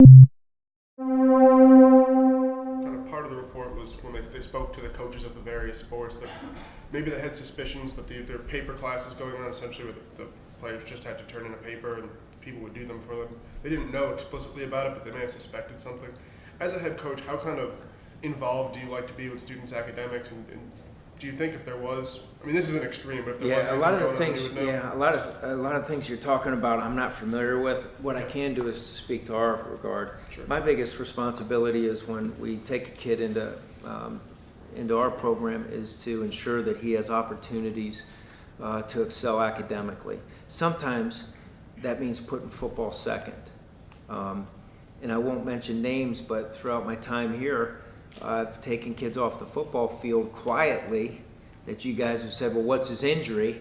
Kind of part of the report was when they spoke to the coaches of the various sports that maybe they had suspicions that there were paper classes going on, essentially where the players just had to turn in a paper and people would do them for them. They didn't know explicitly about it, but they may have suspected something. As a head coach, how kind of involved do you like to be with students' academics, and do you think if there was, I mean, this is an extreme, but if there was Yeah, a lot of the anything going on, things. you would know? Yeah, a lot of things you're talking about, I'm not familiar with. What I can do is to speak to our regard. Sure. My biggest responsibility is when we take a kid into our program is to ensure that he has opportunities to excel academically. Sometimes that means putting football second. And I won't mention names, but throughout my time here, I've taken kids off the football field quietly that you guys have said, well, what's his injury?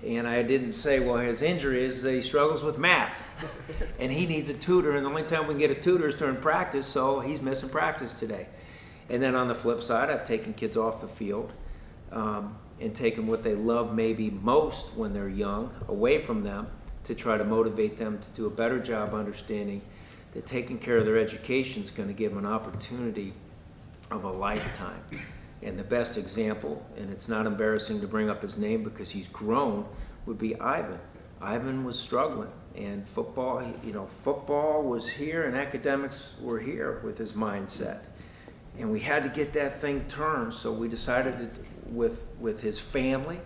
And I didn't say, well, his injury is that he struggles with math and he needs a tutor, and the only time we can get a tutor is during practice, so he's missing practice today. And then on the flip side, I've taken kids off the field and taken what they love maybe most when they're young away from them to try to motivate them to do a better job understanding that taking care of their education is going to give them an opportunity of a lifetime. And the best example, and it's not embarrassing to bring up his name because he's grown, would be Ivan. Ivan was struggling, and football was here and academics were here with his mindset. And we had to get that thing turned, so we decided with his family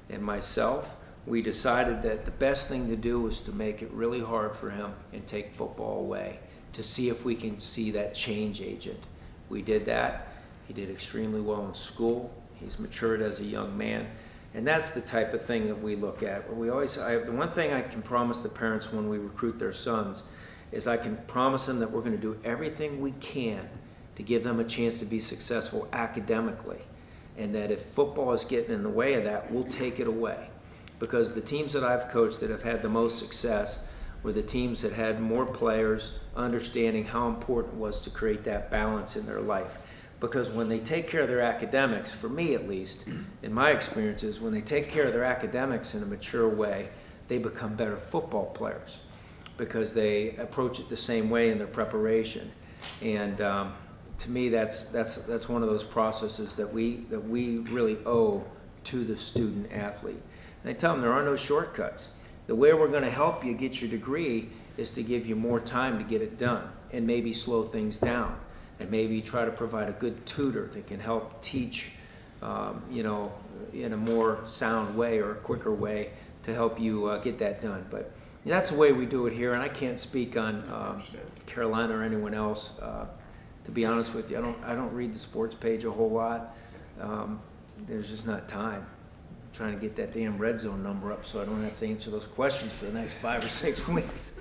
and myself, we decided that the best thing to do was to make it really hard for him and take football away to see if we can see that change agent. We did that. He did extremely well in school. He's matured as a young man. And that's the type of thing that we look at. The one thing I can promise the parents when we recruit their sons is I can promise them that we're going to do everything we can to give them a chance to be successful academically. And that if football is getting in the way of that, we'll take it away. Because the teams that I've coached that have had the most success were the teams that had more players understanding how important it was to create that balance in their life. Because when they take care of their academics, for me at least, in my experiences, when they take care of their academics in a mature way, they become better football players because they approach it the same way in their preparation. And to me, that's one of those processes that we really owe to the student athlete. And I tell them there are no shortcuts. The way we're going to help you get your degree is to give you more time to get it done and maybe slow things down and maybe try to provide a good tutor that can help teach, in a more sound way or a quicker way to help you get that done. But that's the way we do it here, and I can't speak on Carolina or anyone else. To be honest with you, I don't read the sports page a whole lot. There's just not time. I'm trying to get that damn red zone number up so I don't have to answer those questions for the next 5 or 6 weeks.